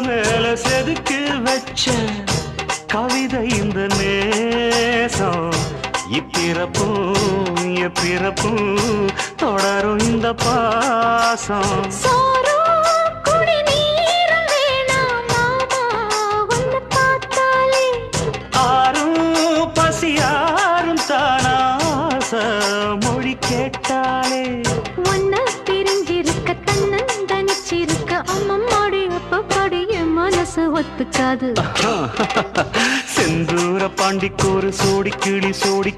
மேல செதுக்கி வச்ச கவிதை இந்த நேசம் இப்பிறப்பும் எப்பிறப்பும் தொடரும் இந்த பாசம் ஆறும் பசியாரும் தானாச மொழி கேட்டாலே ஒன்ன பிரிஞ்சிருக்க தன்னந்தனிச்சிருக்க அம்மம்மாடி அப்பப்படி என் மனசு ஒத்துக்காது செந்தூர பாண்டிக்கு ஒரு சோடி கிளி கூட